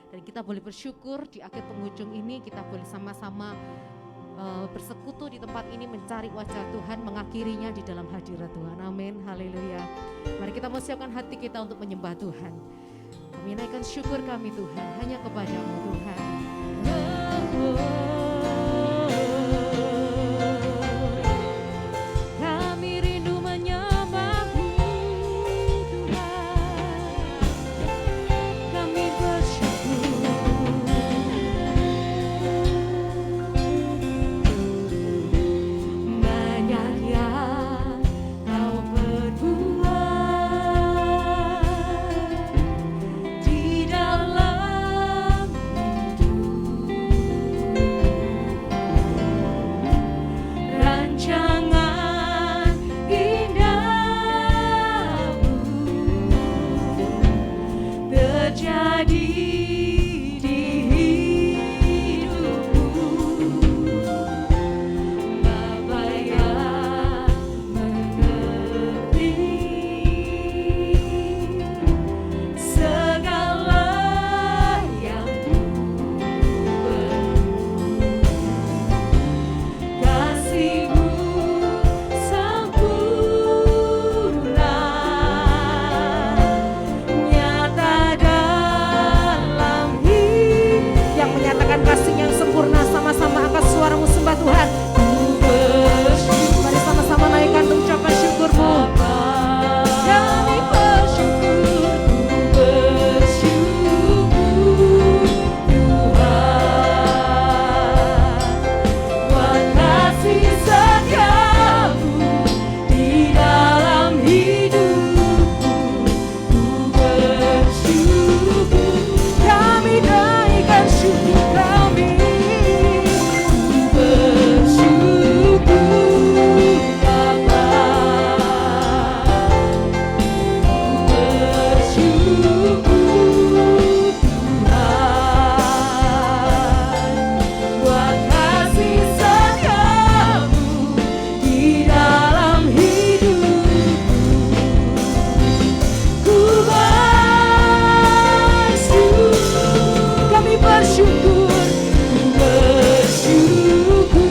Dan kita boleh bersyukur di akhir penghujung ini kita boleh sama-sama bersekutu di tempat ini mencari wajah Tuhan, mengakhirinya di dalam hadirat Tuhan. Amin, haleluya. Mari kita mau siapkan hati kita untuk menyembah Tuhan. Kami naikkan syukur kami Tuhan, hanya kepadamu Tuhan. Kami rindu menyembah-Mu Tuhan. Kami bersyukur. Banyak yang Kau perbuat di dalam rancangan indahmu terjadi di hidupku. Bapa yang mengerti segala yang kasih-Mu sempurna nyata dalam hidup. Yang menyatakan kasih yang sempurna sama-sama angkat suaramu sembah Tuhan. Mari sama-sama naikkan ucapan syukur-Mu. Kami bersyukur, buat kasih setiamu di dalam hidupku. Ku bersyukur, kami naikkan syukur kami. Ku bersyukur Bapa, ku bersyukur Tuhan buat kasih setiamu di dalam hidupku. Ku bersyukur, kami bersyukur, ku bersyukur.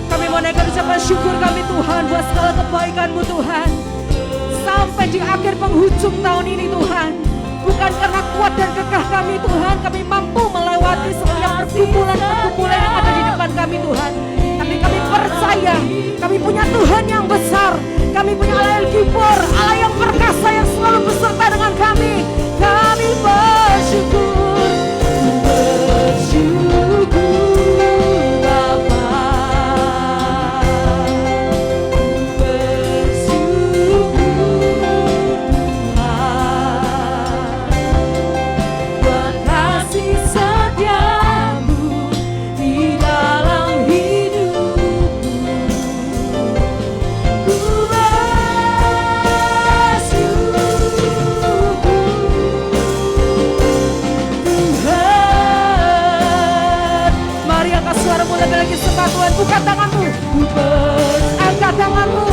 Kami mau naikkan ucapan syukur kami Tuhan buat segala kebaikan-Mu Tuhan. Sampai di akhir penghujung tahun ini Tuhan, bukan karena kuat dan kekeh kami Tuhan, kami mampu melewati setiap pergumulan-pergumulan yang ada di depan kami Tuhan. Tapi kami percaya, kami punya Tuhan yang besar, kami punya Allah yang gibor, Allah yang perkasa yang selalu beserta dengan kami. Kami bersyukur, bersyukur Bapa, bersyukur Tuhan buat kasih setiamu di dalam hidupku. Ku Tuhan. Mari angkat suaramu lebih lagi sembah Tuhan. Buka tanganmu, angkat tanganmu,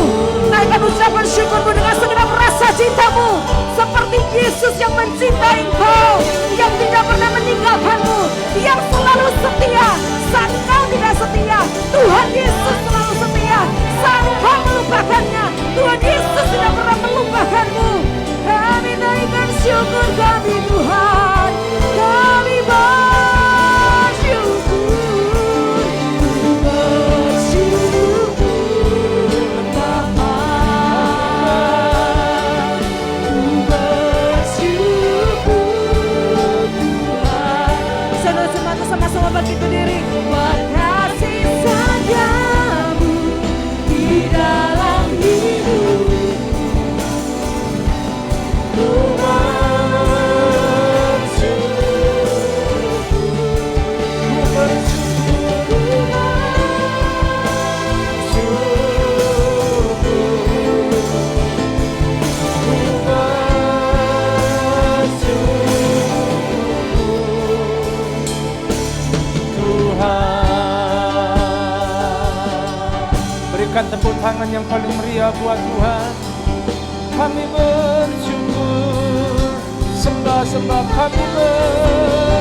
naikkan ucapan syukurmu dengan segenap rasa cintamu, seperti Yesus yang mencintai engkau, yang tidak pernah meninggalkanmu, yang selalu setia saat engkau tidak setia. Tuhan Yesus selalu setia saat engkau melupakannya. Tuhan Yesus tidak pernah melupakanmu. Kami naikkan syukur kami Tuhan. Kami bersyukur, bersyukur Bapa, bersyukur Tuhan. Saudara-saudara sama-sama bangkit berdiri. Buat kasih setiamu di dalam hidup. Ku berikan tepuk tangan yang paling meriah buat Tuhan. Kami bersyukur, sembah kami bersyukur.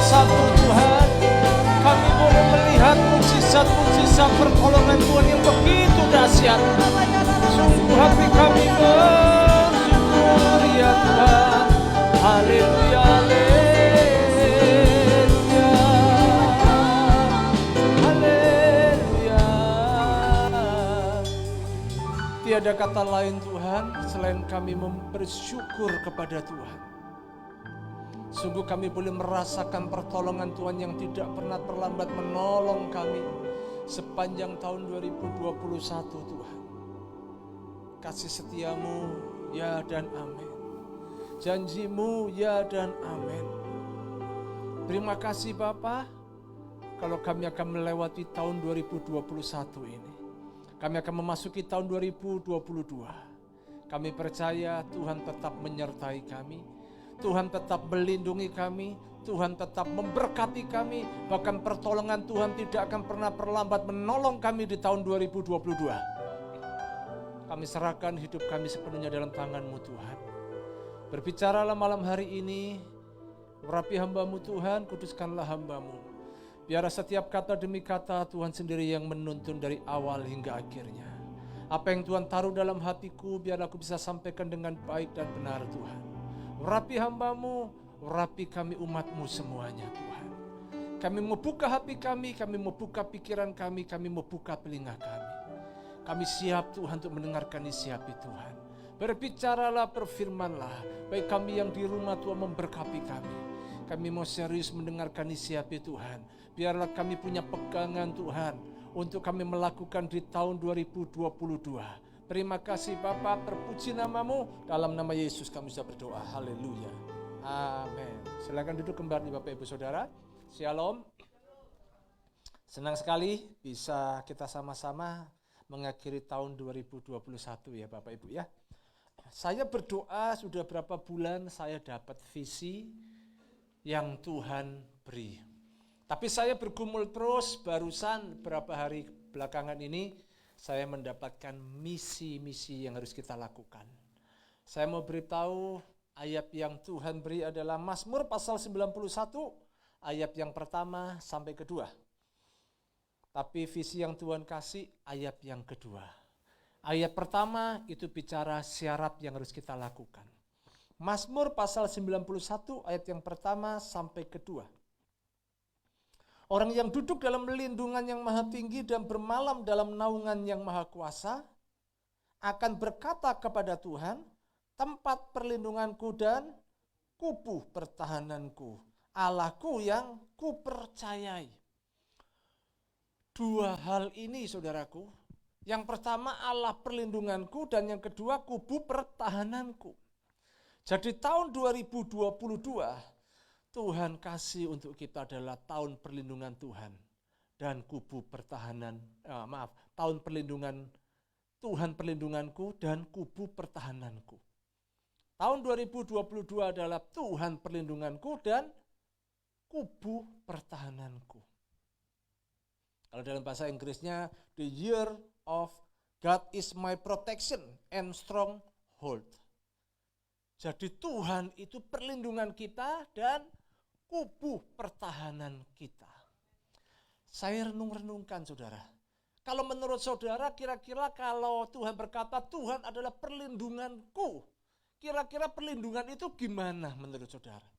satu Tuhan. Kami boleh melihat mukjizat-mukjizat pertolongan Tuhan yang begitu dahsyat. Sungguh hati kami bersyukur ya Tuhan. Haleluya, haleluya, haleluya. Tiada kata lain Tuhan selain kami bersyukur kepada Tuhan. Sungguh kami boleh merasakan pertolongan Tuhan yang tidak pernah terlambat menolong kami sepanjang tahun 2021 Tuhan. Kasih setiamu ya dan amin. Janjimu ya dan amin. Terima kasih Bapa, kalau kami akan melewati tahun 2021 ini. Kami akan memasuki tahun 2022. Kami percaya Tuhan tetap menyertai kami. Tuhan tetap melindungi kami, Tuhan tetap memberkati kami, bahkan pertolongan Tuhan tidak akan pernah terlambat menolong kami di tahun 2022. Kami serahkan hidup kami sepenuhnya dalam tangan-Mu Tuhan. Berbicaralah malam hari ini, urapi hamba-Mu Tuhan, kuduskanlah hamba-Mu. Biar setiap kata demi kata Tuhan sendiri yang menuntun dari awal hingga akhirnya. Apa yang Tuhan taruh dalam hatiku, biar aku bisa sampaikan dengan baik dan benar Tuhan. Urapi hamba-Mu, urapi kami umat-Mu semuanya Tuhan. Kami mau buka hati kami mau buka pikiran kami mau buka telinga kami. Kami siap Tuhan untuk mendengarkan isi hati Tuhan. Berbicaralah, berfirmanlah. Baik kami yang di rumah Tuhan memberkati kami. Kami mau serius mendengarkan isi hati Tuhan. Biarlah kami punya pegangan Tuhan untuk kami melakukan di tahun 2022. Terima kasih Bapa, terpuji nama-Mu. Dalam nama Yesus kami sudah berdoa. Haleluya. Amin. Silakan duduk kembali Bapak Ibu Saudara. Shalom. Senang sekali bisa kita sama-sama mengakhiri tahun 2021 ya Bapak Ibu ya. Saya berdoa sudah berapa bulan saya dapat visi yang Tuhan beri. Tapi saya bergumul terus, barusan beberapa hari belakangan ini saya mendapatkan misi-misi yang harus kita lakukan. Saya mau beritahu ayat yang Tuhan beri adalah Mazmur pasal 91, ayat yang pertama sampai kedua. Tapi visi yang Tuhan kasih ayat yang kedua. Ayat pertama itu bicara syarat yang harus kita lakukan. Mazmur pasal 91 ayat yang pertama sampai kedua. Orang yang duduk dalam lindungan yang maha tinggi dan bermalam dalam naungan yang maha kuasa akan berkata kepada Tuhan, tempat perlindunganku dan kubu pertahananku, Allahku yang kupercayai. Dua hal ini saudaraku, yang pertama Allah perlindunganku dan yang kedua kubu pertahananku. Jadi tahun 2022 Tuhan kasih untuk kita adalah tahun perlindungan Tuhan dan kubu pertahanan, tahun perlindungan Tuhan perlindunganku dan kubu pertahananku. Tahun 2022 adalah Tuhan perlindunganku dan kubu pertahananku. Kalau dalam bahasa Inggrisnya, the year of God is my protection and stronghold. Jadi Tuhan itu perlindungan kita dan kubu pertahanan kita. Saya renung-renungkan saudara. Kalau menurut saudara kira-kira kalau Tuhan berkata Tuhan adalah perlindunganku, kira-kira perlindungan itu gimana menurut saudara?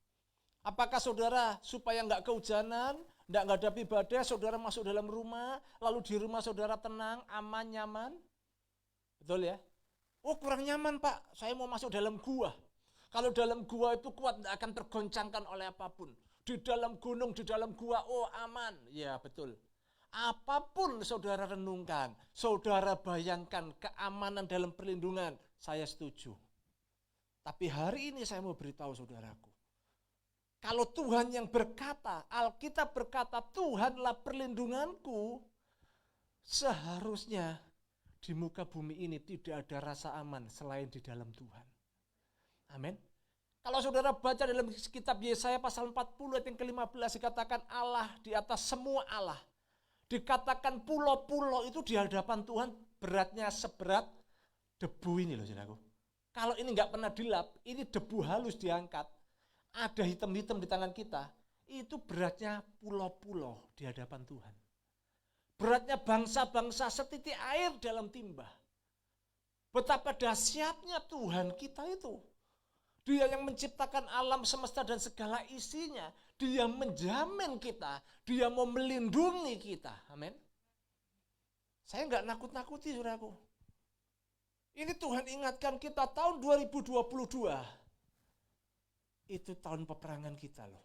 Apakah saudara supaya nggak kehujanan, nggak ngadapi badai, saudara masuk dalam rumah, lalu di rumah saudara tenang, aman, nyaman? Betul ya? Oh kurang nyaman Pak, saya mau masuk dalam gua. Kalau dalam gua itu kuat, tidak akan tergoncangkan oleh apapun. Di dalam gunung, di dalam gua, oh aman. Ya betul. Apapun saudara renungkan, saudara bayangkan keamanan dalam perlindungan, saya setuju. Tapi hari ini saya mau beritahu saudaraku. Kalau Tuhan yang berkata, Alkitab berkata Tuhanlah perlindunganku, seharusnya di muka bumi ini tidak ada rasa aman selain di dalam Tuhan. Amin. Kalau saudara baca dalam kitab Yesaya pasal 40 ayat yang ke-15 dikatakan Allah di atas semua Allah. Dikatakan pulau-pulau itu di hadapan Tuhan beratnya seberat debu ini loh saudaraku. Kalau ini nggak pernah dilap, ini debu halus diangkat. Ada hitam-hitam di tangan kita. itu beratnya pulau-pulau di hadapan Tuhan. Beratnya bangsa-bangsa setitik air dalam timba. Betapa dahsyatnya Tuhan kita itu. Dia yang menciptakan alam semesta dan segala isinya. Dia menjamin kita. Dia mau melindungi kita. Amin. Saya nggak nakut-nakuti, saudaraku. Ini Tuhan ingatkan kita tahun 2022. Itu tahun peperangan kita loh.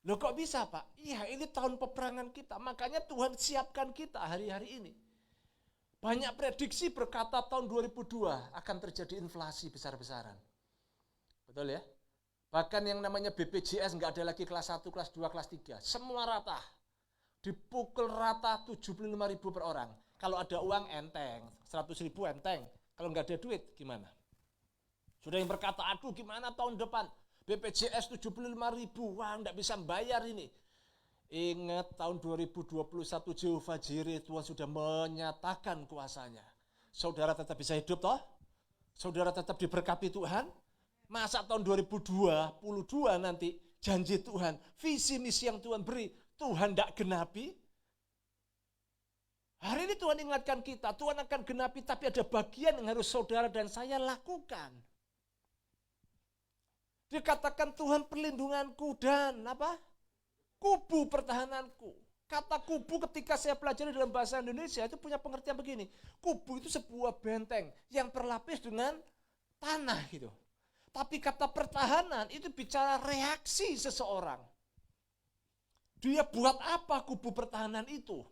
Loh kok bisa Pak? Iya ini tahun peperangan kita. Makanya Tuhan siapkan kita hari-hari ini. Banyak prediksi berkata tahun 2002 akan terjadi inflasi besar-besaran. Betul ya? Bahkan yang namanya BPJS nggak ada lagi kelas 1, kelas 2, kelas 3. Semua rata. Dipukul rata 75.000 per orang. Kalau ada uang enteng, 100.000 enteng. Kalau nggak ada duit gimana? Sudah yang berkata, aduh gimana tahun depan? BPJS 75.000, wah enggak bisa bayar ini. Ingat tahun 2021 Jehovah Jireh, Tuhan sudah menyatakan kuasanya. Saudara tetap bisa hidup toh? Saudara tetap diberkati Tuhan? Masa tahun 2022 nanti janji Tuhan, visi misi yang Tuhan beri, Tuhan enggak genapi? Hari ini Tuhan ingatkan kita, Tuhan akan genapi, tapi ada bagian yang harus saudara dan saya lakukan. Dikatakan Tuhan perlindunganku dan apa? Kubu pertahananku. Kata kubu ketika saya pelajari dalam bahasa Indonesia itu punya pengertian begini. Kubu itu sebuah benteng yang berlapis dengan tanah gitu. Tapi kata pertahanan itu bicara reaksi seseorang. Dia buat apa kubu pertahanan itu?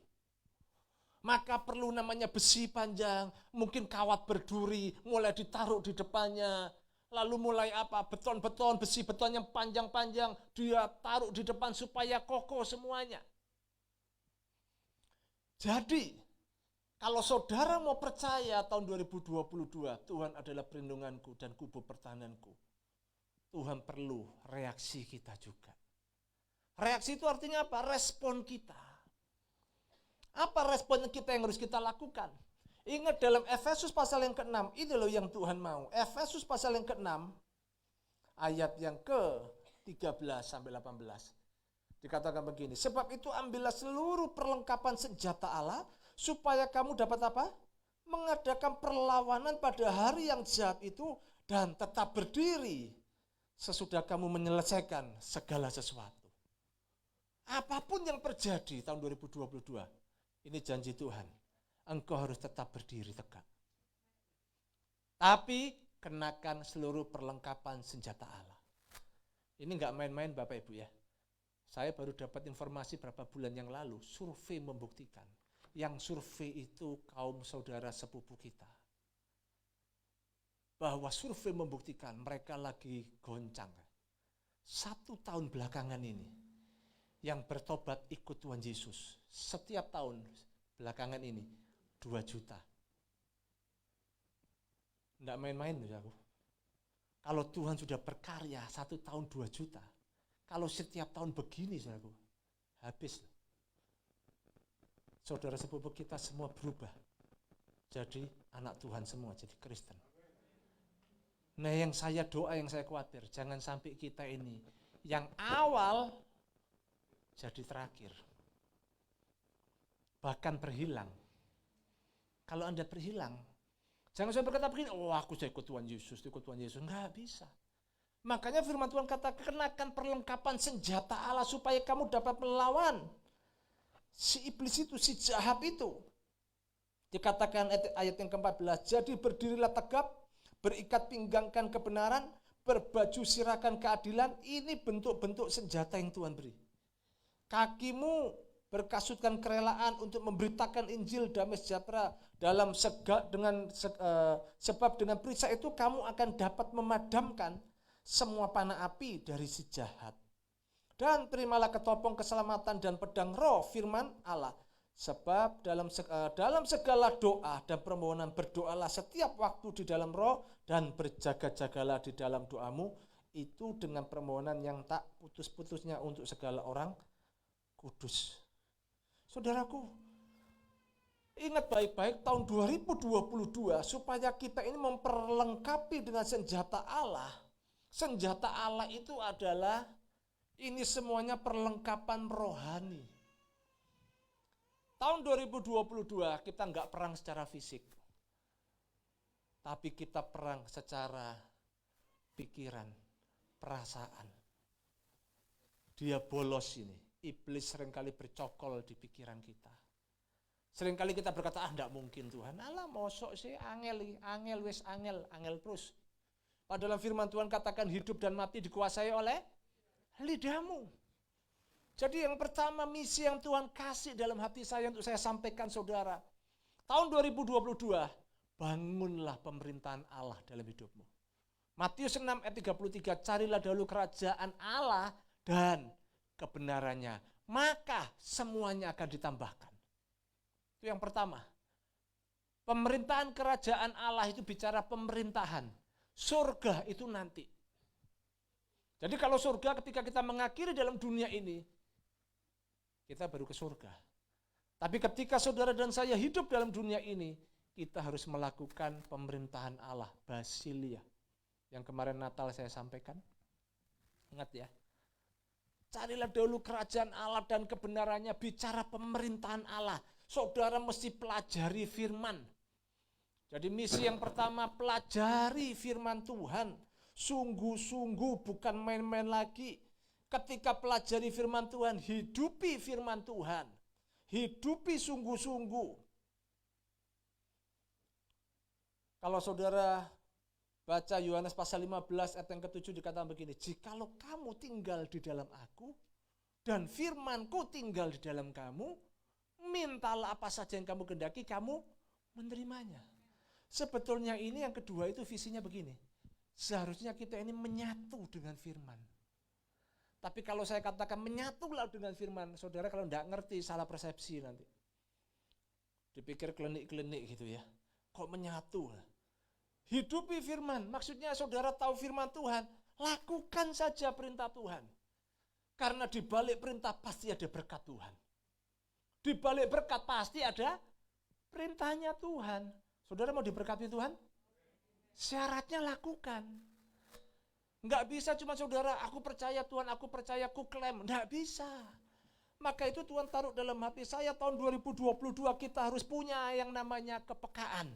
Maka perlu namanya besi panjang, mungkin kawat berduri, mulai ditaruh di depannya. Lalu mulai apa? Beton-beton, besi beton yang panjang-panjang, dia taruh di depan supaya kokoh semuanya. Jadi, kalau saudara mau percaya tahun 2022, Tuhan adalah perlindunganku dan kubu pertahananku. Tuhan perlu reaksi kita juga. Reaksi itu artinya apa? Respon kita. Apa respon kita yang harus kita lakukan? Ingat dalam Efesus pasal yang ke-6, ini loh yang Tuhan mau. Efesus pasal yang ke-6, ayat yang ke-13 sampai 18. Dikatakan begini, sebab itu ambillah seluruh perlengkapan senjata Allah, supaya kamu dapat apa? Mengadakan perlawanan pada hari yang jahat itu, dan tetap berdiri, sesudah kamu menyelesaikan segala sesuatu. Apapun yang terjadi tahun 2022, ini janji Tuhan. Engkau harus tetap berdiri tegak. Tapi kenakan seluruh perlengkapan senjata Allah. Ini enggak main-main Bapak Ibu ya. Saya baru dapat informasi beberapa bulan yang lalu, survei membuktikan. Yang survei itu kaum saudara sepupu kita. Bahwa survei membuktikan mereka lagi goncang. 1 tahun belakangan ini, yang bertobat ikut Tuhan Yesus, setiap tahun belakangan ini, 2 juta. Enggak main-main loh aku. Kalau Tuhan sudah berkarya 1 tahun 2 juta. Kalau setiap tahun begini saudaraku, habis. Saudara sepupu kita semua berubah. Jadi anak Tuhan semua, jadi Kristen. Nah yang saya doa, yang saya khawatir, jangan sampai kita ini yang awal jadi terakhir. Bahkan berhilang. Kalau Anda berhilang, jangan saya berkata begini, oh aku saya ikut Tuhan Yesus, enggak bisa. Makanya firman Tuhan kata, kenakan perlengkapan senjata Allah supaya kamu dapat melawan si iblis itu, si jahat itu. Dikatakan ayat yang ke-14, jadi berdirilah tegap, berikat pinggangkan kebenaran, berbaju sirahkan keadilan, ini bentuk-bentuk senjata yang Tuhan beri. Kakimu berkasutkan kerelaan untuk memberitakan Injil damai sejahtera sebab dengan perisai itu kamu akan dapat memadamkan semua panah api dari si jahat. Dan terimalah ketopong keselamatan dan pedang roh firman Allah. Sebab dalam segala doa dan permohonan berdoalah setiap waktu di dalam roh dan berjaga-jagalah di dalam doamu itu dengan permohonan yang tak putus-putusnya untuk segala orang kudus. Saudaraku, ingat baik-baik tahun 2022 supaya kita ini memperlengkapi dengan senjata Allah. Senjata Allah itu adalah Ini semuanya perlengkapan rohani. Tahun 2022 kita nggak perang secara fisik. Tapi kita perang secara pikiran, perasaan. Dia bolos ini. Iblis seringkali bercokol di pikiran kita. Seringkali kita berkata, enggak mungkin Tuhan. Alah, mosok sih angel terus. Padahal firman Tuhan katakan hidup dan mati dikuasai oleh lidahmu. Jadi yang pertama misi yang Tuhan kasih dalam hati saya untuk saya sampaikan saudara. Tahun 2022, bangunlah pemerintahan Allah dalam hidupmu. Matius 6 ayat 33, carilah dahulu kerajaan Allah dan kebenarannya, maka semuanya akan ditambahkan. Itu yang pertama. Pemerintahan kerajaan Allah itu bicara pemerintahan. Surga itu nanti. Jadi kalau surga ketika kita mengakhiri dalam dunia ini, kita baru ke surga. Tapi ketika saudara dan saya hidup dalam dunia ini, kita harus melakukan pemerintahan Allah, Basilia. Yang kemarin Natal saya sampaikan. Ingat ya. Carilah dahulu kerajaan Allah dan kebenarannya, bicara pemerintahan Allah. Saudara mesti pelajari firman. Jadi misi yang pertama, pelajari firman Tuhan. Sungguh-sungguh, bukan main-main lagi. Ketika pelajari firman Tuhan, hidupi firman Tuhan. Hidupi sungguh-sungguh. Kalau saudara baca Yohanes pasal 15 ayat yang ke-7 dikatakan begini, jikalau kamu tinggal di dalam aku dan firmanku tinggal di dalam kamu, mintalah apa saja yang kamu kehendaki, kamu menerimanya. Sebetulnya ini yang kedua itu visinya begini, seharusnya kita ini menyatu dengan firman. Tapi kalau saya katakan menyatulah dengan firman, saudara kalau tidak ngerti salah persepsi nanti. Dipikir klinik-klinik gitu ya, kok menyatu? Hidupi firman, maksudnya saudara tahu firman Tuhan, lakukan saja perintah Tuhan. Karena di balik perintah pasti ada berkat Tuhan. Di balik berkat pasti ada perintahnya Tuhan. Saudara mau diberkati Tuhan? Syaratnya lakukan. Enggak bisa cuma saudara, aku percaya Tuhan, aku percaya, aku klaim. Enggak bisa. Maka itu Tuhan taruh dalam hati saya tahun 2022 kita harus punya yang namanya kepekaan.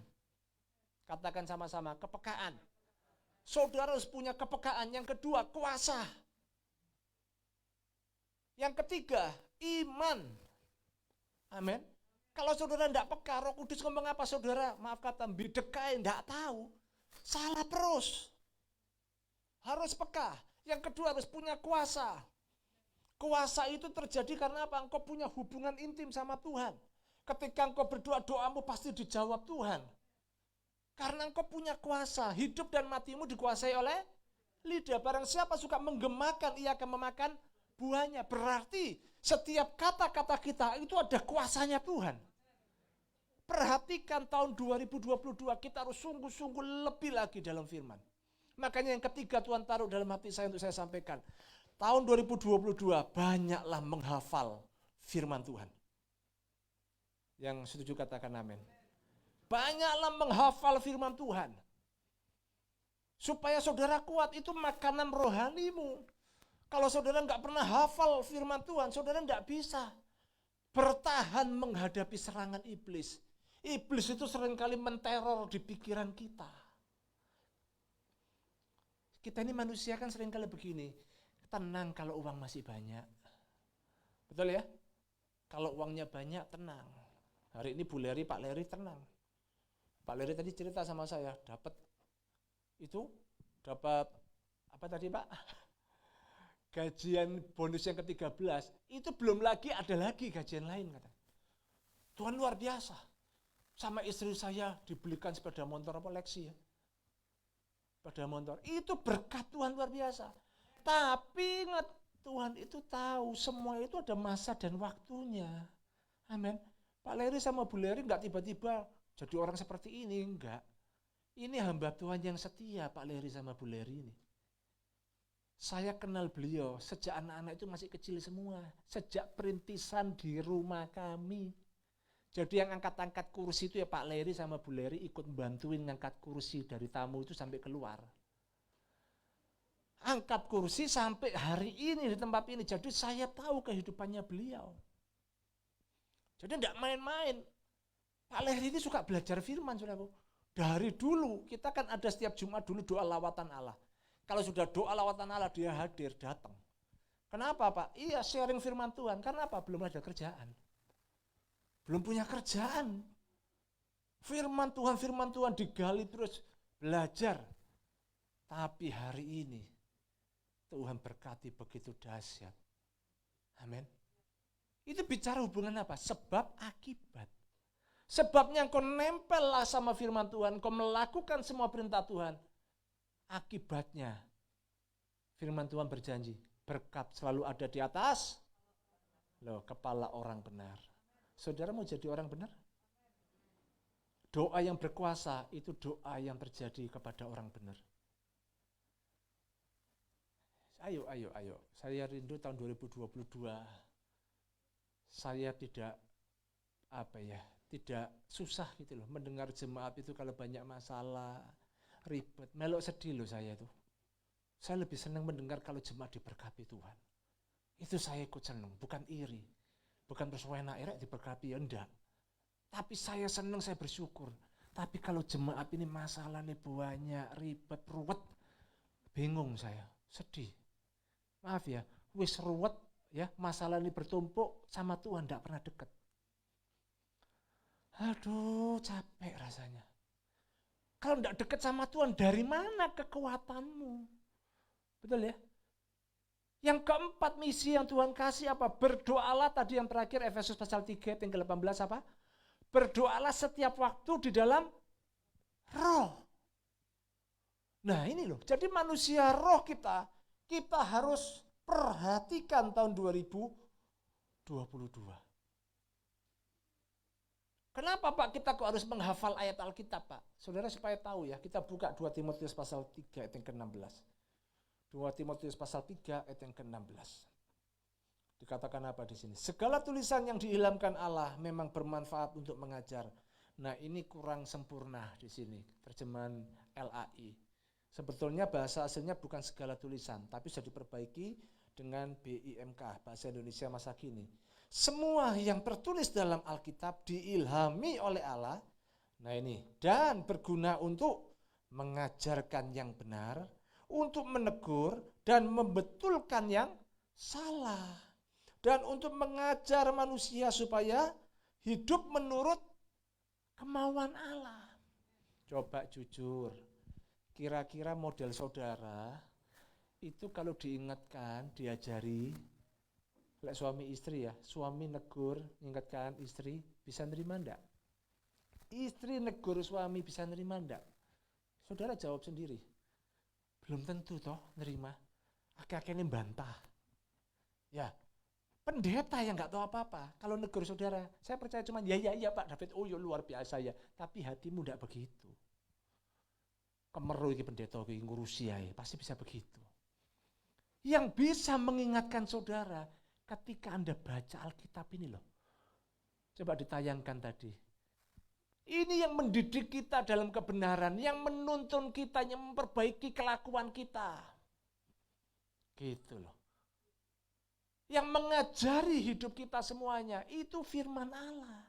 Katakan sama-sama, kepekaan. Saudara harus punya kepekaan. Yang kedua, kuasa. Yang ketiga, iman. Amin. Kalau saudara tidak peka, Roh Kudus ngomong apa saudara? Maaf kata, bidekai, tidak tahu. Salah terus. Harus peka. Yang kedua, harus punya kuasa. Kuasa itu terjadi karena apa? Engkau punya hubungan intim sama Tuhan. Ketika engkau berdoa, doamu pasti dijawab Tuhan. Karena engkau punya kuasa, hidup dan matimu dikuasai oleh lidah. Barang siapa suka menggemakan, ia akan memakan buahnya. Berarti setiap kata-kata kita itu ada kuasanya Tuhan. Perhatikan tahun 2022 kita harus sungguh-sungguh lebih lagi dalam firman. Makanya yang ketiga Tuhan taruh dalam hati saya untuk saya sampaikan. Tahun 2022 banyaklah menghafal firman Tuhan. Yang setuju katakan amin. Banyaklah menghafal firman Tuhan. Supaya saudara kuat, itu makanan rohanimu. Kalau saudara nggak pernah hafal firman Tuhan, saudara nggak bisa bertahan menghadapi serangan iblis. Iblis itu seringkali menteror di pikiran kita. Kita ini manusia kan seringkali begini, tenang kalau uang masih banyak. Betul ya? Kalau uangnya banyak, tenang. Hari ini Bu Leri, Pak Leri tenang. Pak Leri tadi cerita sama saya, dapat apa tadi Pak? Gajian bonus yang ke-13, itu belum lagi ada lagi gajian lain kata. Tuhan luar biasa. Sama istri saya dibelikan sepeda motor apa Lexi ya. Sepeda motor. Itu berkat Tuhan luar biasa. Tapi ingat Tuhan itu tahu semua itu ada masa dan waktunya. Amin. Pak Leri sama Bu Leri enggak tiba-tiba jadi orang seperti ini, enggak. Ini hamba Tuhan yang setia, Pak Leri sama Bu Leri ini. Saya kenal beliau, sejak anak-anak itu masih kecil semua. Sejak perintisan di rumah kami. Jadi yang angkat-angkat kursi itu ya Pak Leri sama Bu Leri ikut bantuin ngangkat kursi dari tamu itu sampai keluar. angkat kursi sampai hari ini di tempat ini. Jadi saya tahu kehidupannya beliau. Jadi tidak main-main. Pak Leri ini suka belajar firman, saudaraku. Dari dulu, kita kan ada setiap Jumat dulu doa lawatan Allah. Kalau sudah doa lawatan Allah, dia hadir, datang. Kenapa Pak? Iya, sharing firman Tuhan. Karena apa? Belum ada kerjaan. Belum punya kerjaan. Firman Tuhan digali terus, belajar. Tapi hari ini, Tuhan berkati begitu dahsyat. Amin. Itu bicara hubungan apa? Sebab akibat. Sebabnya engkau nempel lah sama firman Tuhan, engkau melakukan semua perintah Tuhan. Akibatnya, firman Tuhan berjanji, berkat selalu ada di atas loh, kepala orang benar. Saudara mau jadi orang benar? Doa yang berkuasa itu doa yang terjadi kepada orang benar. Ayo. Saya rindu tahun 2022. Saya tidak tidak susah gitu loh mendengar jemaat itu kalau banyak masalah, ribet, melok sedih loh saya itu. Saya lebih senang mendengar kalau jemaat diberkati Tuhan. Itu saya ikut senang, bukan iri. Bukan bersuara enak diberkati, ya enggak. Tapi saya senang, saya bersyukur. Tapi kalau jemaat ini masalahnya banyak, ribet, ruwet, bingung saya, sedih. Maaf ya, wis ruwet ya, masalah ini bertumpuk sama Tuhan enggak pernah dekat. Aduh, capek rasanya. Kalau enggak dekat sama Tuhan, dari mana kekuatanmu? Betul ya? Yang keempat misi yang Tuhan kasih apa? Berdoalah tadi yang terakhir Efesus pasal 3 ayat yang ke-18 apa? Berdoalah setiap waktu di dalam roh. Nah ini loh, jadi manusia roh kita harus perhatikan tahun 2022. Kenapa Pak kita kok harus menghafal ayat Alkitab Pak? Saudara supaya tahu ya, kita buka 2 Timotius pasal 3 ayat yang ke-16. 2 Timotius pasal 3 ayat yang ke-16. Dikatakan apa di sini? Segala tulisan yang diilhamkan Allah memang bermanfaat untuk mengajar. Nah, ini kurang sempurna di sini, terjemahan LAI. Sebetulnya bahasa aslinya bukan segala tulisan, tapi sudah diperbaiki dengan BIMK, Bahasa Indonesia Masa Kini. Semua yang tertulis dalam Alkitab diilhami oleh Allah, nah ini, dan berguna untuk mengajarkan yang benar, untuk menegur dan membetulkan yang salah, dan untuk mengajar manusia supaya hidup menurut kemauan Allah. Coba jujur, kira-kira model saudara itu kalau diingatkan, diajari, lek suami istri ya, suami negur, ingatkan istri, bisa nerima enggak? Istri negur suami bisa nerima enggak? Saudara jawab sendiri. Belum tentu toh nerima. Akhir-akhirnya bantah. Ya, pendeta yang enggak tahu apa-apa. Kalau negur saudara, saya percaya cuma ya Pak David, oh ya luar biasa ya. Tapi hatimu enggak begitu. Kemeru iki pendeta iki ngurusi ae, pasti bisa begitu. Yang bisa mengingatkan saudara ketika Anda baca Alkitab ini loh. Coba ditayangkan tadi. Ini yang mendidik kita dalam kebenaran, yang menuntun kita, yang memperbaiki kelakuan kita. Gitu loh. Yang mengajari hidup kita semuanya, itu firman Allah.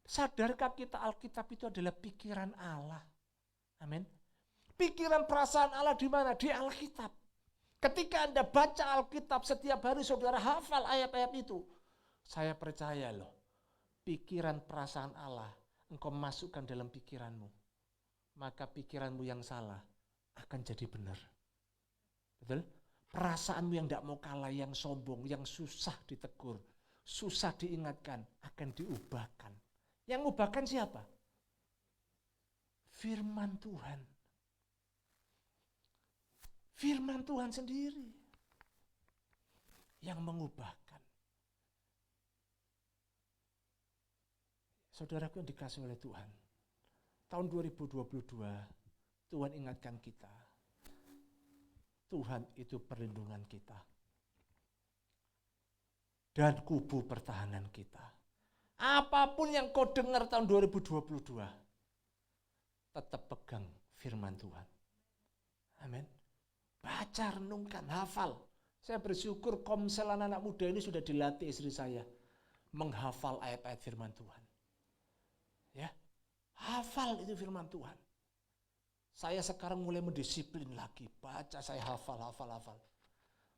Sadarkah kita Alkitab itu adalah pikiran Allah? Amin. Pikiran perasaan Allah di mana? Di Alkitab. Ketika Anda baca Alkitab setiap hari, saudara hafal ayat-ayat itu. Saya percaya loh, pikiran perasaan Allah engkau masukkan dalam pikiranmu. Maka pikiranmu yang salah akan jadi benar. Betul? Perasaanmu yang tidak mau kalah, yang sombong, yang susah ditegur, susah diingatkan, akan diubahkan. Yang ubahkan siapa? Firman Tuhan. Firman Tuhan sendiri yang mengubahkan. Saudaraku yang dikasih oleh Tuhan, tahun 2022 Tuhan ingatkan kita, Tuhan itu perlindungan kita dan kubu pertahanan kita. Apapun yang kau dengar tahun 2022, tetap pegang firman Tuhan. Amin. Baca, renungkan, hafal. Saya bersyukur Komsel anak muda ini sudah dilatih istri saya menghafal ayat-ayat firman Tuhan. Ya, hafal itu firman Tuhan. Saya sekarang mulai mendisiplin lagi, baca, saya hafal.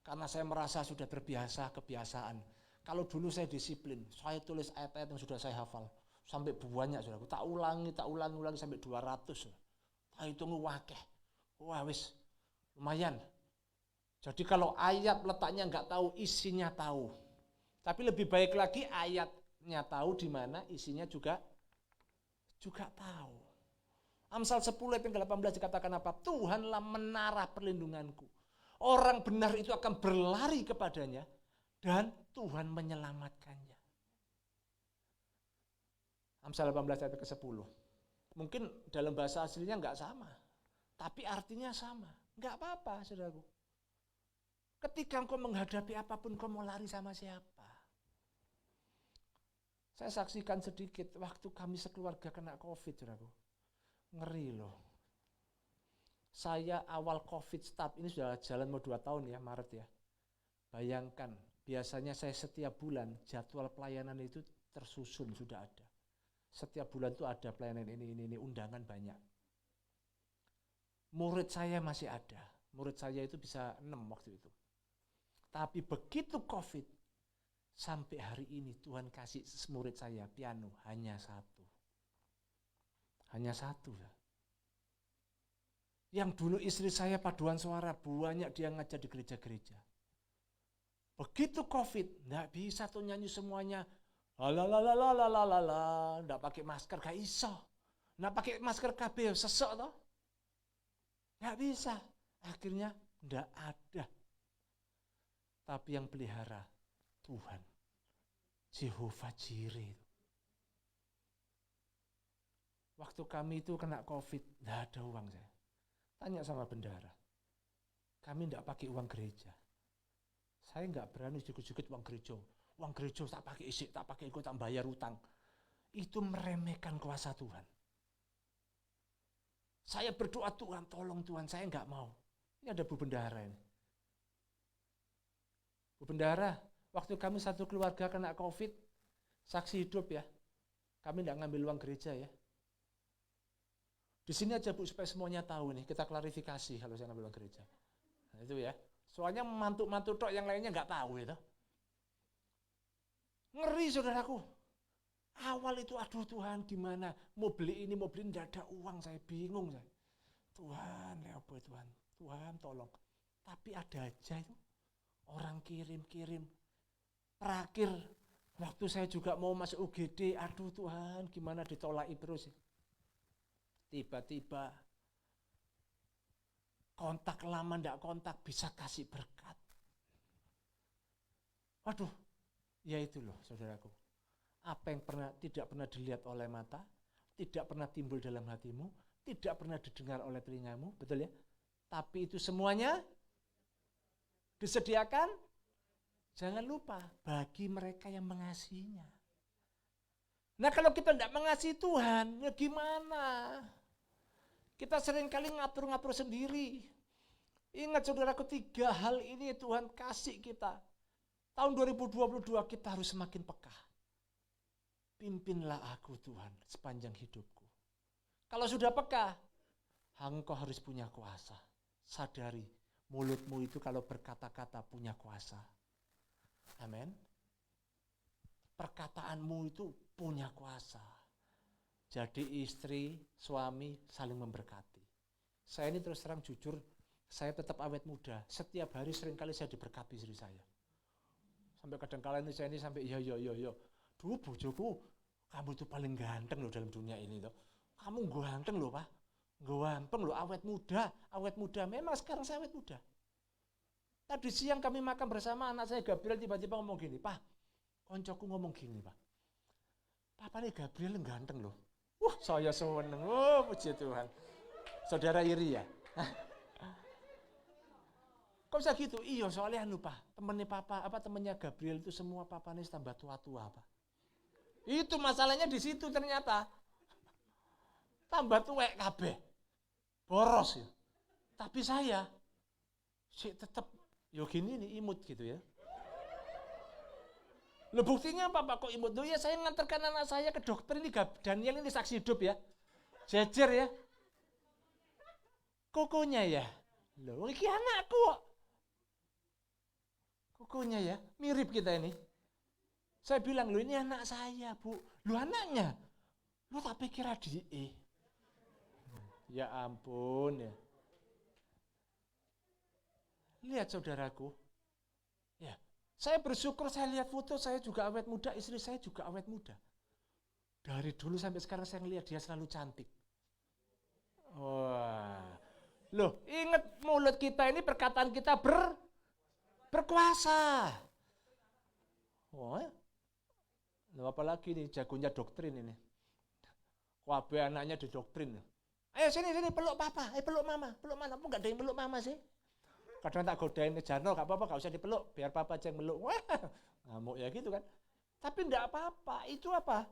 Karena saya merasa sudah terbiasa, kebiasaan. Kalau dulu saya disiplin, saya tulis ayat-ayat yang sudah saya hafal. Sampai banyak, saudara. Tak ulangi sampai 200. Tak hitung wakeh. Wah wis, lumayan. Jadi kalau ayat letaknya nggak tahu, isinya tahu. Tapi lebih baik lagi ayatnya tahu di mana, isinya juga tahu. Amsal 10 ayat yang ke-18 dikatakan apa? Tuhanlah menara perlindunganku. Orang benar itu akan berlari kepadanya dan Tuhan menyelamatkannya. Amsal 18 ayat ke-10. Mungkin dalam bahasa aslinya nggak sama, tapi artinya sama. Nggak apa-apa, saudaraku. Ketika engkau menghadapi apapun, engkau mau lari sama siapa? Saya saksikan sedikit waktu kami sekeluarga kena COVID, saudaraku. Ngeri loh. Saya awal COVID start, ini sudah jalan mau 2 tahun ya, Maret ya. Bayangkan, biasanya saya setiap bulan jadwal pelayanan itu tersusun, sudah ada. Setiap bulan itu ada pelayanan ini, undangan banyak. Murid saya masih ada. Murid saya itu bisa 6 waktu itu. Tapi begitu COVID, sampai hari ini Tuhan kasih murid saya piano hanya 1. Hanya 1. Yang dulu istri saya paduan suara, banyak dia ngajar di gereja-gereja. Begitu COVID, enggak bisa tuh nyanyi semuanya. Lalalalalalala, enggak pakai masker, gak iso. Enggak pakai masker kabeh, sesek toh. Enggak bisa. Akhirnya enggak ada. Tapi yang pelihara Tuhan, Jehovah Jireh. Waktu kami itu kena COVID, enggak ada uang saya. Tanya sama bendahara. Kami enggak pakai uang gereja. Saya enggak berani jukut-jukut uang gereja. Uang gereja tak pakai isi, tak pakai ikut, tak bayar utang. Itu meremehkan kuasa Tuhan. Saya berdoa, Tuhan, tolong Tuhan, saya enggak mau. Ini ada Bu Bendahara ini. Bu Bendahara, waktu kami satu keluarga kena COVID, saksi hidup ya. Kami enggak ngambil uang gereja ya. Di sini aja Bu, supaya semuanya tahu nih, kita klarifikasi kalau saya ngambil uang gereja. Nah, itu ya. Soalnya mantu-mantu tok yang lainnya enggak tahu itu. Ngeri saudaraku. Awal itu aduh Tuhan gimana, mau beli ini enggak ada uang, saya bingung saya. Tuhan, ya apa Tuhan? Tuhan tolong. Tapi ada aja itu orang kirim-kirim. Terakhir waktu saya juga mau masuk UGD, aduh Tuhan gimana ditolaki terus. Tiba-tiba kontak lama enggak kontak bisa kasih berkat. Waduh, ya itu loh saudaraku. Apa yang tidak pernah dilihat oleh mata, tidak pernah timbul dalam hatimu, tidak pernah didengar oleh telingamu, betul ya? Tapi itu semuanya disediakan, jangan lupa, bagi mereka yang mengasihinya. Nah kalau kita tidak mengasihi Tuhan, ya gimana? Kita seringkali ngatur-ngatur sendiri. Ingat saudaraku, 3 hal ini Tuhan kasih kita. Tahun 2022 kita harus semakin peka. Pimpinlah aku Tuhan sepanjang hidupku. Kalau sudah peka, engkau harus punya kuasa. Sadari, mulutmu itu kalau berkata-kata punya kuasa. Amin. Perkataanmu itu punya kuasa. Jadi istri, suami saling memberkati. Saya ini terus terang jujur, saya tetap awet muda. Setiap hari seringkali saya diberkati istri saya. Sampai kadang-kadang ini saya ini sampai yo. Duh bojoku, kamu itu paling ganteng loh dalam dunia ini loh. Kamu ganteng loh Pak. Ganteng loh, awet muda. Memang sekarang saya awet muda. Tadi siang kami makan bersama, anak saya Gabriel tiba-tiba ngomong gini, Pak, koncoku ngomong gini Pak. Papa nih Gabriel ganteng loh. Saya seneng, puji Tuhan. Saudara iri ya? Kok bisa gitu? Iya soalnya Pak, temennya Gabriel itu semua papanya tambah tua-tua Pak. Itu masalahnya di situ ternyata. Tambah tuwek kabeh. Boros ya. Tapi saya tetap gini nih imut gitu ya. Loh buktinya apa Pak kok imut? Loh ya saya ngantarkan anak saya ke dokter ini, Daniel ini saksi hidup ya. Jejer ya. Kokonya ya. Loh ini anakku kok. Kokonya ya, mirip kita ini. Saya bilang, loh ini anak saya Bu. Loh anaknya. Loh tak pikir adik. Ya ampun ya. Lihat saudaraku. Ya, saya bersyukur saya lihat foto saya juga awet muda, istri saya juga awet muda. Dari dulu sampai sekarang saya ngelihat dia selalu cantik. Wah. Loh, ingat mulut kita ini perkataan kita berkuasa. Wah. Loh, apalagi nih jagonya doktrin ini. Wabe anaknya didoktrin. Ayo sini peluk papa, peluk mama, peluk mana? Apa enggak ada yang peluk mama sih? Kadang tak godain ke Jarno, gak apa-apa, gak usah dipeluk, biar papa aja yang meluk. Wah, ngamuk ya gitu kan. Tapi enggak apa-apa, itu apa?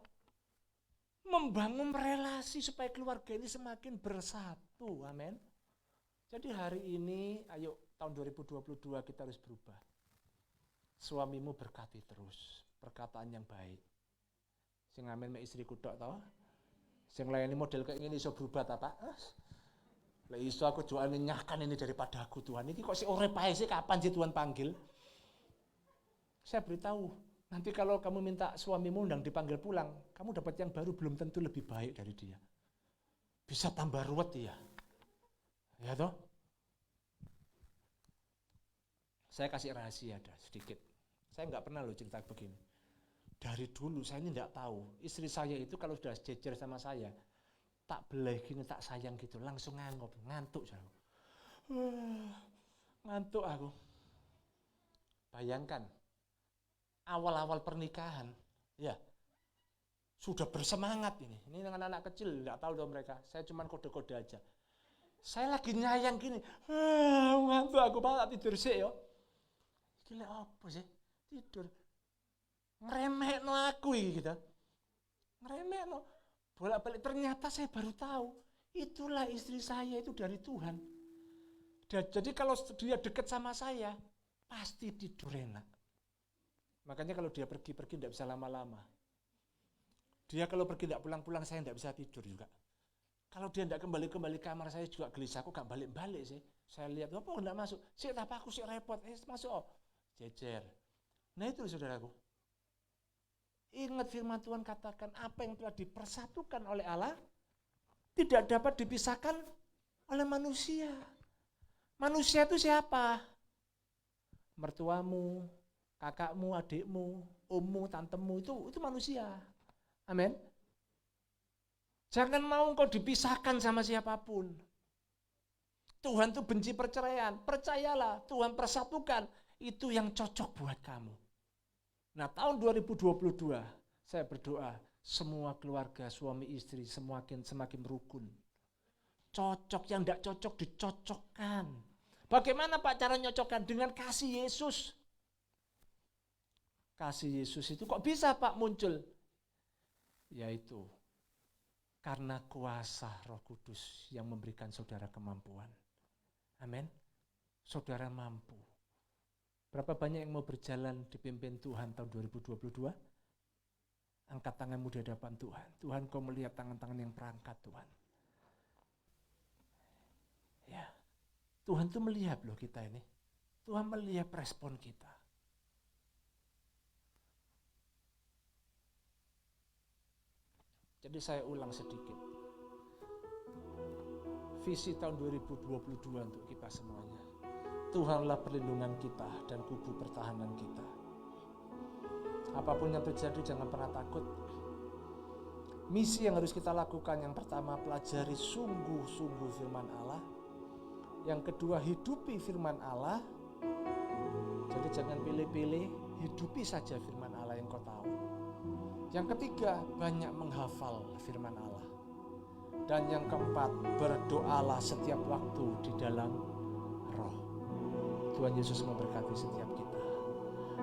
Membangun relasi supaya keluarga ini semakin bersatu, amin. Jadi hari ini, ayo tahun 2022 kita harus berubah. Suamimu berkati terus, perkataan yang baik. Sing amin me istriku tok tau. Sing lain model kayak gini iso berubah ta, Pak? Lah iso aku jual nyahkan ini daripada aku Tuhan. Ini kok si urip ae sih kapan sih Tuhan panggil? Saya beritahu, nanti kalau kamu minta suamimu undang dipanggil pulang, kamu dapat yang baru belum tentu lebih baik dari dia. Bisa tambah ruwet dia. Ya toh? Saya kasih rahasia ada sedikit. Saya nggak pernah loh cerita begini. Dari dulu saya ini nggak tahu. Istri saya itu kalau sudah jejer sama saya, tak belai gini, tak sayang gitu, langsung ngantuk saya. Ngantuk aku. Bayangkan, awal-awal pernikahan, ya sudah bersemangat ini dengan anak kecil, nggak tahu dong mereka. Saya cuma kode-kode aja. Saya lagi nyayang gini, ngantuk aku banget tidur sih yo. Gila apa sih tidur? Ngeremehno aku gitu. Ngeremehno. Bolak-balik ternyata saya baru tahu itulah istri saya itu dari Tuhan. Jadi kalau dia dekat sama saya pasti tidur enak. Makanya kalau dia pergi-pergi tidak bisa lama-lama. Dia kalau pergi tidak pulang-pulang saya tidak bisa tidur juga. Kalau dia tidak kembali kamar saya juga gelisah, aku gak balik-balik sih. Saya lihat apa enggak masuk. Sik apa aku sik repot. Masuk oh. Jejer. Nah itu saudaraku. Ingat firman Tuhan katakan apa yang telah dipersatukan oleh Allah tidak dapat dipisahkan oleh manusia. Manusia itu siapa? Mertuamu, kakakmu, adikmu, ommu, tantemu itu manusia. Amin. Jangan mau engkau dipisahkan sama siapapun. Tuhan tuh benci perceraian. Percayalah, Tuhan persatukan. Itu yang cocok buat kamu. Nah tahun 2022 saya berdoa semua keluarga suami istri semakin rukun. Cocok, yang tidak cocok dicocokkan. Bagaimana Pak cara nyocokkan? Dengan kasih Yesus. Kasih Yesus itu kok bisa Pak muncul? Yaitu karena kuasa Roh Kudus yang memberikan saudara kemampuan. Amin. Saudara mampu. Berapa banyak yang mau berjalan dipimpin Tuhan tahun 2022? Angkat tanganmu di hadapan Tuhan. Tuhan, kau melihat tangan-tangan yang perangkat Tuhan. Ya, Tuhan tuh melihat loh kita ini. Tuhan melihat respon kita. Jadi saya ulang sedikit. Visi tahun 2022 untuk kita semuanya. Tuhanlah perlindungan kita dan kubu pertahanan kita. Apapun yang terjadi jangan pernah takut. Misi yang harus kita lakukan yang pertama pelajari sungguh-sungguh firman Allah. Yang kedua hidupi firman Allah. Jadi jangan pilih-pilih, hidupi saja firman Allah yang kau tahu. Yang ketiga banyak menghafal firman Allah. Dan yang keempat berdoalah setiap waktu di dalam roh. Tuhan Yesus memberkati setiap kita.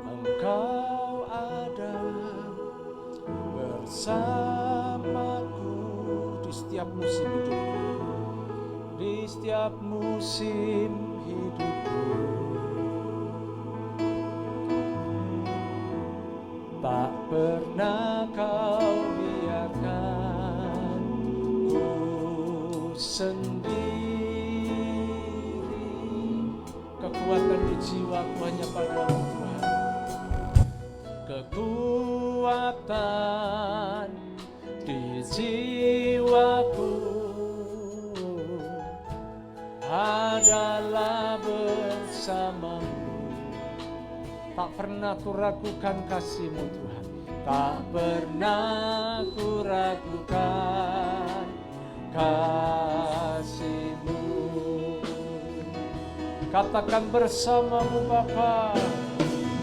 Engkau ada bersamaku di setiap musim hidupku. Di setiap musim hidupku. Tak pernah kau biarkan ku sendiri. Kekuatan di jiwaku hanya padamu Tuhan. Kekuatan di jiwaku adalah bersamamu. Tak pernah ku ragukan kasih-Mu Tuhan. Tak pernah ku ragukan kasih-Mu. Katakan bersamamu Bapa,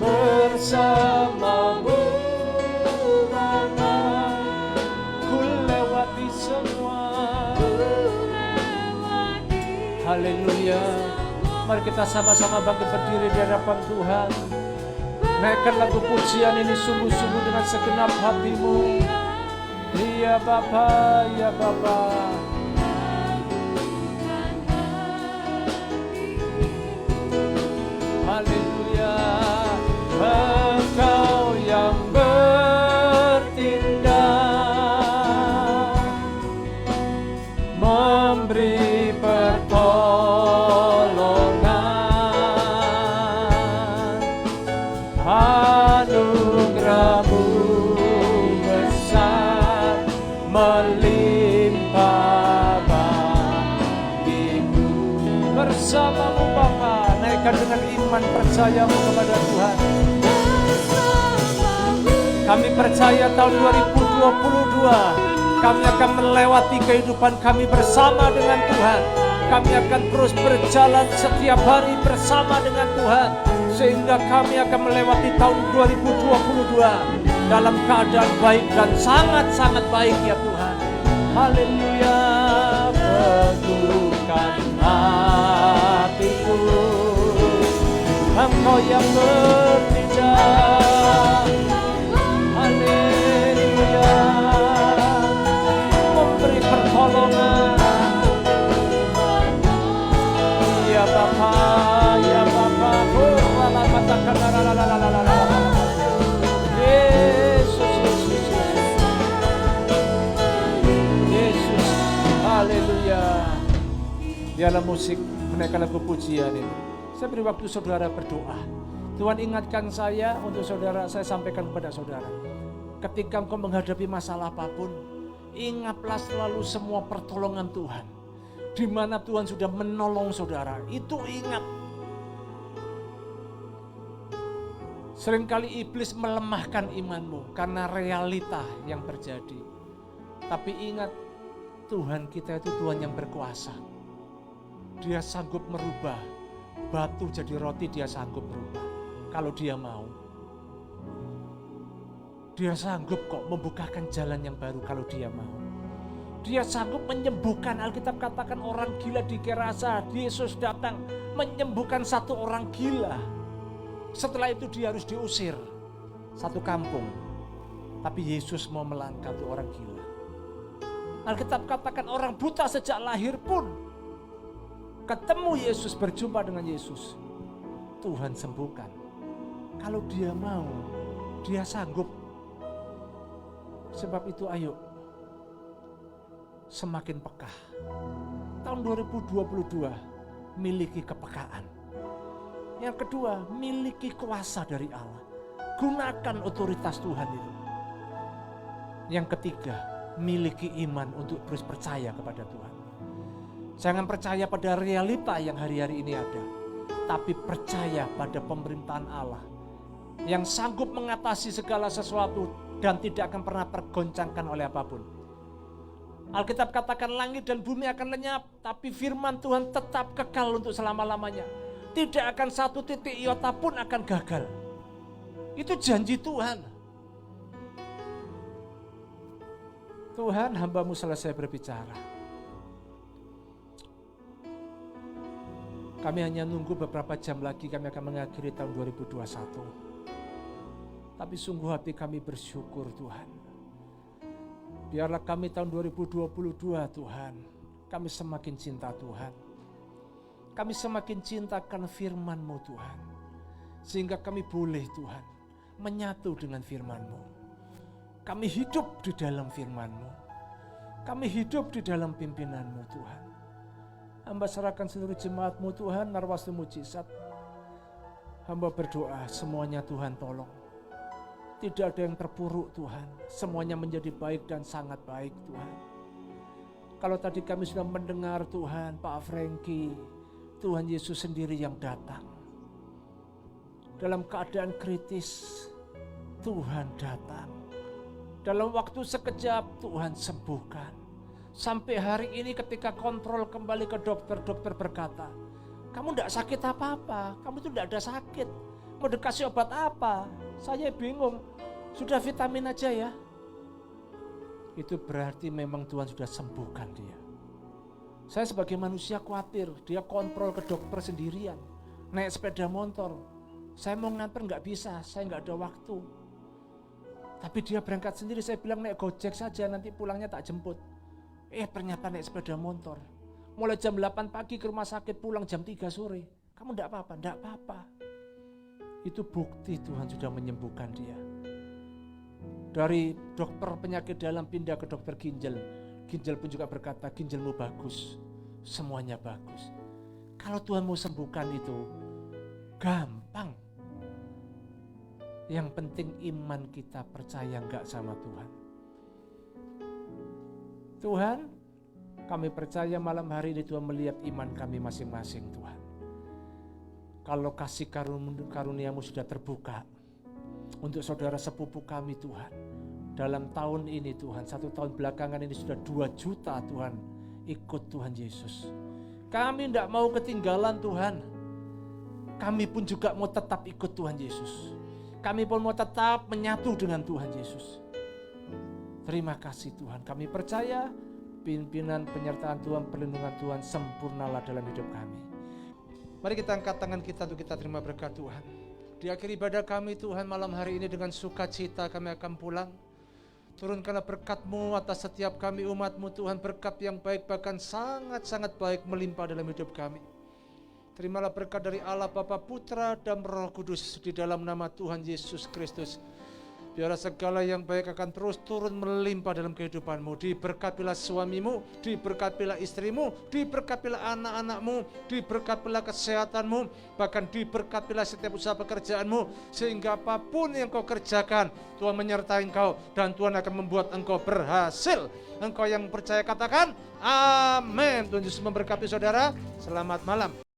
bersamamu Bapa, ku lewati semua. Haleluya. Mari kita sama-sama bangkit berdiri di hadapan Tuhan. Naikkan lagu pujian ini sungguh-sungguh dengan segenap hatimu. Iya Bapa, ya Bapa. Haleluya. Engkau yang bertindak, memberi pertolongan, anugerah-Mu besar melimpah bagiku. Bersamamu Bapa, naikkan dengan iman percayamu kepada Tuhan. Kami percaya tahun 2022 kami akan melewati kehidupan kami bersama dengan Tuhan. Kami akan terus berjalan setiap hari bersama dengan Tuhan, sehingga kami akan melewati tahun 2022 dalam keadaan baik dan sangat-sangat baik ya Tuhan. Haleluya. Teguhkan hatiku, Engkau yang bertindak. Haleluya. Memberi pertolongan. Ya Bapa, ya Bapa. Yesus, Yesus, Yesus. Haleluya. Dialah musik menaikkan lagu pujian ini. Saya beri waktu saudara berdoa. Tuhan ingatkan saya untuk saudara, saya sampaikan kepada saudara. Ketika engkau menghadapi masalah apapun, ingatlah selalu semua pertolongan Tuhan. Di mana Tuhan sudah menolong saudara, itu ingat. Seringkali iblis melemahkan imanmu karena realita yang terjadi. Tapi ingat, Tuhan kita itu Tuhan yang berkuasa. Dia sanggup merubah batu jadi roti, dia sanggup merubah. Kalau dia mau. Dia sanggup kok membukakan jalan yang baru kalau dia mau. Dia sanggup menyembuhkan. Alkitab katakan orang gila di Gerasa, Yesus datang menyembuhkan satu orang gila. Setelah itu dia harus diusir satu kampung. Tapi Yesus mau melangkah tuh orang gila. Alkitab katakan orang buta sejak lahir pun ketemu Yesus, berjumpa dengan Yesus, Tuhan sembuhkan. Kalau dia mau, dia sanggup. Sebab itu ayo semakin peka. Tahun 2022 miliki kepekaan. Yang kedua, miliki kuasa dari Allah. Gunakan otoritas Tuhan itu. Yang ketiga, miliki iman untuk terus percaya kepada Tuhan. Jangan percaya pada realita yang hari-hari ini ada, tapi percaya pada pemerintahan Allah yang sanggup mengatasi segala sesuatu dan tidak akan pernah tergoncangkan oleh apapun. Alkitab katakan langit dan bumi akan lenyap, tapi firman Tuhan tetap kekal untuk selama-lamanya. Tidak akan satu titik iota pun akan gagal. Itu janji Tuhan. Tuhan, hamba-Mu selesai berbicara. Kami hanya nunggu beberapa jam lagi, kami akan mengakhiri tahun 2021. Tapi sungguh hati kami bersyukur Tuhan. Biarlah kami tahun 2022 Tuhan, kami semakin cinta Tuhan. Kami semakin cintakan firman-Mu Tuhan. Sehingga kami boleh Tuhan menyatu dengan firman-Mu. Kami hidup di dalam firman-Mu. Kami hidup di dalam pimpinan-Mu Tuhan. Hamba serahkan seluruh jemaat-Mu Tuhan, Narwastu Mujizat. Hamba berdoa semuanya Tuhan tolong. Tidak ada yang terpuruk Tuhan. Semuanya menjadi baik dan sangat baik Tuhan. Kalau tadi kami sudah mendengar Tuhan, Pak Frankie, Tuhan Yesus sendiri yang datang. Dalam keadaan kritis, Tuhan datang. Dalam waktu sekejap Tuhan sembuhkan. Sampai hari ini ketika kontrol kembali ke dokter berkata, kamu tidak sakit apa-apa, kamu itu tidak ada sakit. Mau dikasih obat apa? Saya bingung, sudah vitamin aja ya. Itu berarti memang Tuhan sudah sembuhkan dia. Saya sebagai manusia khawatir, dia kontrol ke dokter sendirian. Naik sepeda motor, saya mau nganter nggak bisa, saya nggak ada waktu. Tapi dia berangkat sendiri, saya bilang naik Gojek saja, nanti pulangnya tak jemput. Ternyata naik sepeda motor. Mulai jam 8 pagi ke rumah sakit, pulang jam 3 sore. Kamu enggak apa-apa? Enggak apa-apa. Itu bukti Tuhan sudah menyembuhkan dia. Dari dokter penyakit dalam pindah ke dokter ginjal. Ginjal pun juga berkata, ginjalmu bagus. Semuanya bagus. Kalau Tuhan mau sembuhkan itu, gampang. Yang penting iman kita percaya enggak sama Tuhan. Tuhan, kami percaya malam hari ini Tuhan melihat iman kami masing-masing Tuhan. Kalau kasih karunia-Mu sudah terbuka untuk saudara sepupu kami Tuhan. Dalam tahun ini Tuhan, 1 tahun belakangan ini sudah 2 juta Tuhan ikut Tuhan Yesus. Kami tidak mau ketinggalan Tuhan. Kami pun juga mau tetap ikut Tuhan Yesus. Kami pun mau tetap menyatu dengan Tuhan Yesus. Terima kasih Tuhan, kami percaya pimpinan penyertaan Tuhan, perlindungan Tuhan sempurnalah dalam hidup kami. Mari kita angkat tangan kita untuk kita terima berkat Tuhan. Di akhir ibadah kami Tuhan malam hari ini dengan sukacita kami akan pulang. Turunkanlah berkat-Mu atas setiap kami umat-Mu Tuhan, berkat yang baik bahkan sangat-sangat baik melimpah dalam hidup kami. Terimalah berkat dari Allah Bapa, Putra dan Roh Kudus di dalam nama Tuhan Yesus Kristus. Biarlah segala yang baik akan terus turun melimpah dalam kehidupan-Mu. Diberkatilah suamimu, diberkatilah istrimu, diberkatilah anak-anakmu, diberkatilah kesehatan-Mu, bahkan diberkatilah setiap usaha pekerjaan-Mu, sehingga apapun yang kau kerjakan, Tuhan menyertai engkau dan Tuhan akan membuat engkau berhasil. Engkau yang percaya katakan, amin. Tuhan Yesus memberkati saudara, selamat malam.